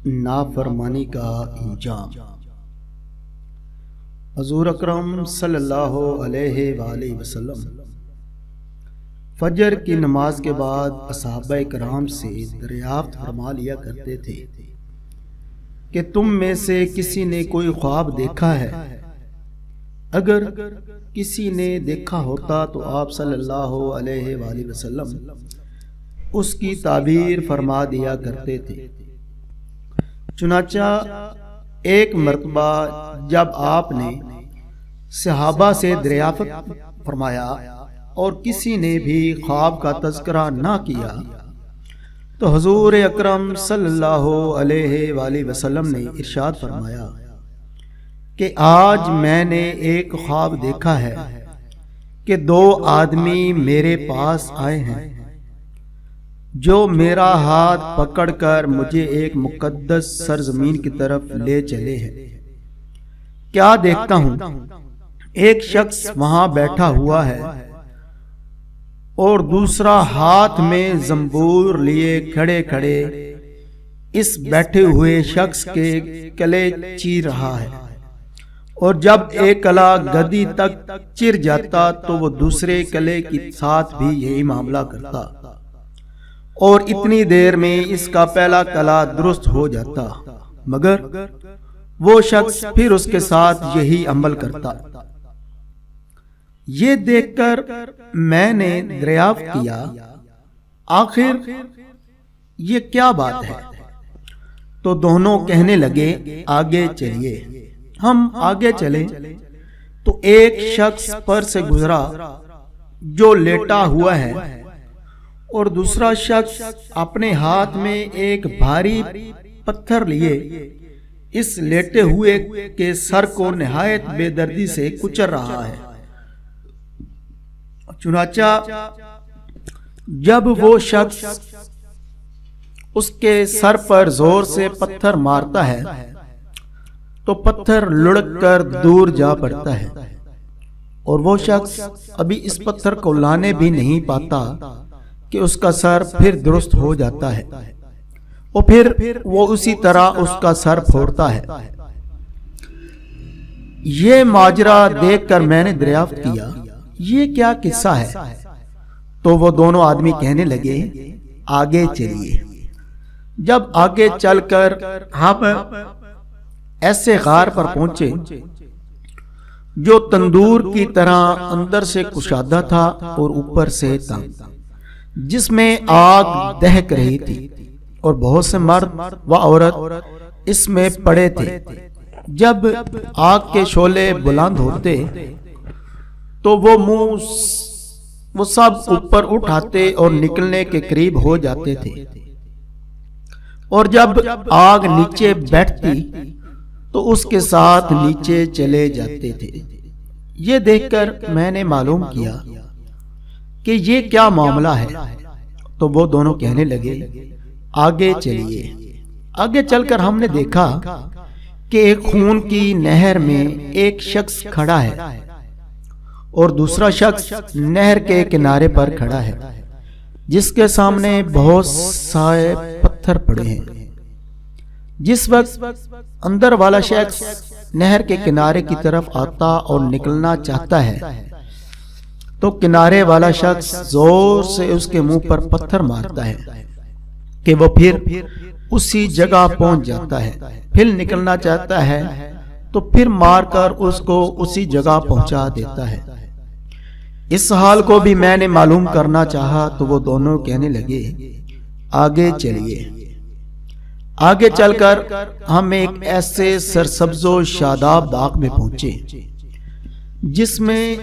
نافرمانی کا انجام۔ حضور اکرم صلی اللہ علیہ وآلہ وسلم فجر کی نماز کے بعد صحابہ کرام سے دریافت فرما لیا کرتے تھے کہ تم میں سے کسی نے کوئی خواب دیکھا ہے؟ اگر کسی نے دیکھا ہوتا تو آپ صلی اللہ علیہ وآلہ وسلم اس کی تعبیر فرما دیا کرتے تھے۔ چنانچہ ایک مرتبہ جب آپ نے صحابہ سے دریافت فرمایا اور کسی نے بھی خواب کا تذکرہ نہ کیا تو حضور اکرم صلی اللہ علیہ وآلہ وسلم نے ارشاد فرمایا کہ آج میں نے ایک خواب دیکھا ہے کہ دو آدمی میرے پاس آئے ہیں جو میرا ہاتھ پکڑ کر مجھے ایک مقدس سرزمین کی طرف لے چلے ہیں۔ کیا دیکھتا ہوں، ایک شخص وہاں بیٹھا ہوا ہے اور دوسرا ہاتھ میں زنبور لیے کھڑے کھڑے اس بیٹھے ہوئے شخص کے کلے چیر رہا ہے، اور جب ایک کلا گدی تک چر جاتا تو وہ دوسرے کلے کے ساتھ بھی یہی معاملہ کرتا، اور اتنی دیر میں اس کا پہلا کلا درست ہو جاتا، مگر وہ شخص پھر اس کے ساتھ یہی عمل کرتا۔ یہ دیکھ کر میں نے دریافت کیا آخر یہ کیا بات ہے؟ تو دونوں کہنے لگے آگے چلیے۔ ہم آگے چلے تو ایک شخص پر سے گزرا جو لیٹا ہوا ہے، اور دوسرا شخص اپنے ہاتھ میں ایک بھاری پتھر لیے اس لیٹے ہوئے کے سر کو نہایت بے دردی سے کچل رہا ہے۔ چنانچہ جب وہ شخص اس کے سر پر زور سے پتھر مارتا ہے تو پتھر لڑک کر دور جا پڑتا ہے، اور وہ شخص ابھی اس پتھر کو لانے بھی نہیں پاتا کہ اس کا سر پھر درست ہو جاتا ہے، اور پھر وہ اسی طرح اس کا سر پھوڑتا ہے۔ یہ ماجرا دیکھ کر میں نے دریافت کیا یہ کیا قصہ ہے؟ تو وہ دونوں آدمی کہنے لگے آگے چلیے۔ جب آگے چل کر ہم ایسے غار پر پہنچے جو تندور کی طرح اندر سے کشادہ تھا اور اوپر سے تنگ، جس میں آگ دہک رہی تھی، اور بہت سے مرد و عورت اس میں پڑے تھے۔ جب آگ کے شعلے بلند ہوتے تو وہ سب اوپر اٹھاتے اور نکلنے کے قریب ہو جاتے تھے، اور جب آگ نیچے بیٹھتی تو اس کے ساتھ نیچے چلے جاتے تھے۔ یہ دیکھ کر میں نے معلوم کیا کہ یہ کیا معاملہ ہے، تو وہ دونوں کہنے لگے آگے چلیے۔ آگے چل کر ہم نے دیکھا کہ ایک خون کی نہر میں ایک شخص کھڑا ہے اور دوسرا شخص نہر کے کنارے پر کھڑا ہے، جس کے سامنے بہت سارے پتھر پڑے ہیں۔ جس وقت اندر والا شخص نہر کے کنارے کی طرف آتا اور نکلنا چاہتا ہے تو کنارے والا شخص زور سے اس کے منہ پر پتھر مارتا ہے کہ وہ پھر اسی جگہ پہنچ جاتا ہے۔ پھر نکلنا چاہتا ہے تو پھر مار کر اس کو اسی جگہ پہنچا دیتا ہے۔ اس حال کو بھی میں نے معلوم کرنا چاہا تو وہ دونوں کہنے لگے آگے چلیے۔ آگے چل کر ہم ایک ایسے سرسبز و شاداب باغ میں پہنچے جس میں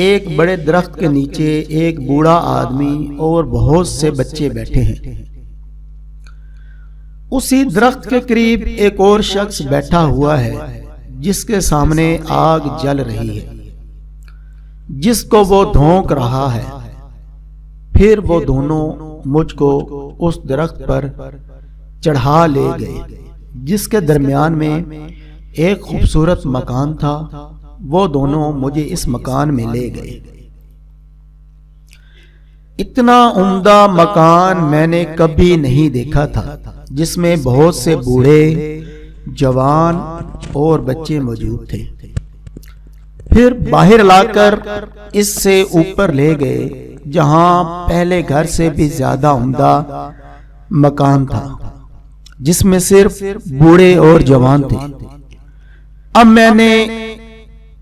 ایک بڑے درخت کے نیچے ایک بوڑھا آدمی اور بہت سے بچے بیٹھے ہیں۔ اسی درخت کے قریب ایک اور شخص بیٹھا ہوا ہے جس کے سامنے آگ جل رہی ہے، جس کو وہ دھونک رہا ہے۔ پھر وہ دونوں مجھ کو اس درخت پر چڑھا لے گئے جس کے درمیان میں ایک خوبصورت مکان تھا۔ وہ دونوں مجھے اس مکان میں لے گئے۔ اتنا عمدہ مکان میں نے کبھی نہیں دیکھا تھا۔ جس میں بہت سے بوڑھے، جوان اور بچے موجود تھے۔ پھر باہر لا کر اس سے اوپر لے گئے جہاں پہلے گھر سے بھی زیادہ عمدہ مکان تھا، جس میں صرف بوڑھے اور جوان تھے۔ اب میں نے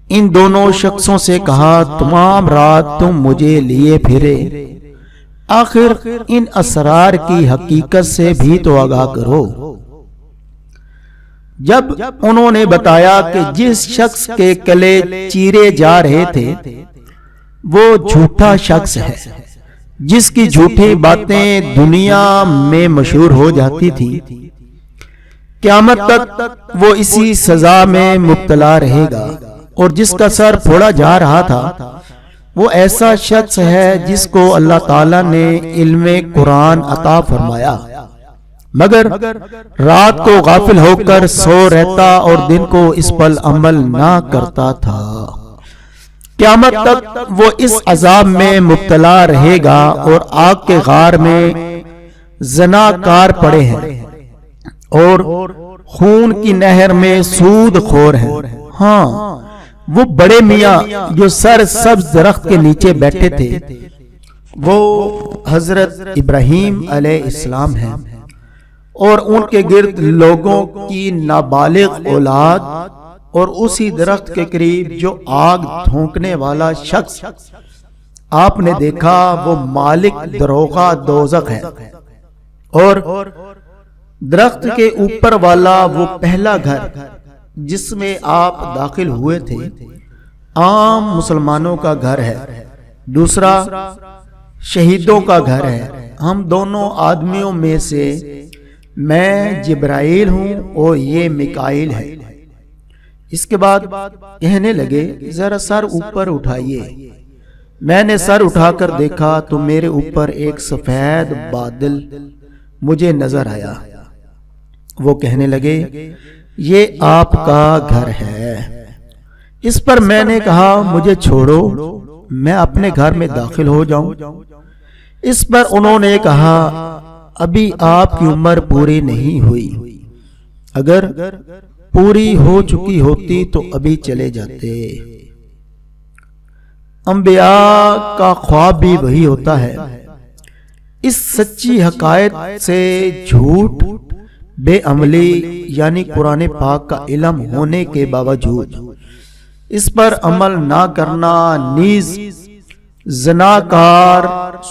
ان دونوں شخصوں سے کہا، تمام رات تم مجھے لیے پھرے، آخر ان اسرار کی حقیقت سے بھی تو آگاہ کرو۔ جب انہوں نے بتایا کہ جس شخص کے کلے چیرے جا رہے تھے وہ جھوٹا شخص ہے، جس کی جھوٹی باتیں دنیا میں مشہور ہو جاتی تھی، قیامت تک وہ اسی سزا میں مبتلا رہے گا، اور جس کا سر پھوڑا جا رہا تھا وہ ایسا شخص ہے جس کو اللہ تعالیٰ نے علم قرآن عطا فرمایا، مگر رات کو غافل ہو کر سو رہتا اور دن کو اس پر عمل نہ کرتا تھا۔ قیامت تک وہ اس عذاب میں مبتلا رہے گا اور آگ کے غار میں زناکار پڑے ہیں اور خون کی نہر میں سود خور ہیں۔ ہاں، وہ بڑے میاں جو سر سبز درخت کے نیچے بیٹھے تھے وہ حضرت ابراہیم علیہ السلام ہیں، اور ان کے گرد لوگوں کی نابالغ اولاد، اور اسی درخت کے قریب جو آگ دھونکنے والا شخص آپ نے دیکھا وہ مالک دروغہ دوزخ ہے، اور درخت کے اوپر والا وہ پہلا گھر جس میں آپ داخل ہوئے تھے عام مسلمانوں کا گھر ہے، دوسرا شہیدوں کا گھر ہے۔ ہم دونوں آدمیوں میں سے میں جبرائیل ہوں اور یہ میکائیل ہے۔ اس کے بعد کہنے لگے، ذرا سر اوپر اٹھائیے۔ میں نے سر اٹھا کر دیکھا تو میرے اوپر ایک سفید بادل مجھے نظر آیا۔ وہ کہنے لگے، یہ آپ کا گھر ہے۔ اس پر میں نے کہا، مجھے چھوڑو، میں اپنے گھر میں داخل ہو جاؤں۔ اس پر انہوں نے کہا، ابھی آپ کی عمر پوری نہیں ہوئی، اگر پوری ہو چکی ہوتی تو ابھی چلے جاتے۔ انبیاء کا خواب بھی وہی ہوتا ہے۔ اس سچی حقائق سے جھوٹ، بے عملی یعنی قرآن پاک کا علم ہونے کے باوجود اس پر عمل نہ کرنا نیز زناکار،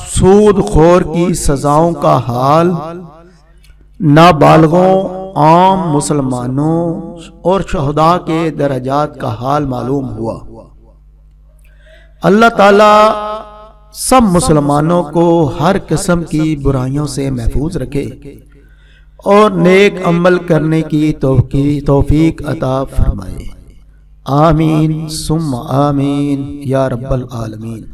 سود خور کی سزاؤں کا حال نابالغوں، عام مسلمانوں اور شہداء کے درجات کا حال معلوم ہوا۔ اللہ تعالی سب مسلمانوں کو ہر قسم کی برائیوں سے محفوظ رکھے اور نیک عمل کرنے کی توفیق عطا فرمائے۔ آمین ثم آمین یا رب العالمین۔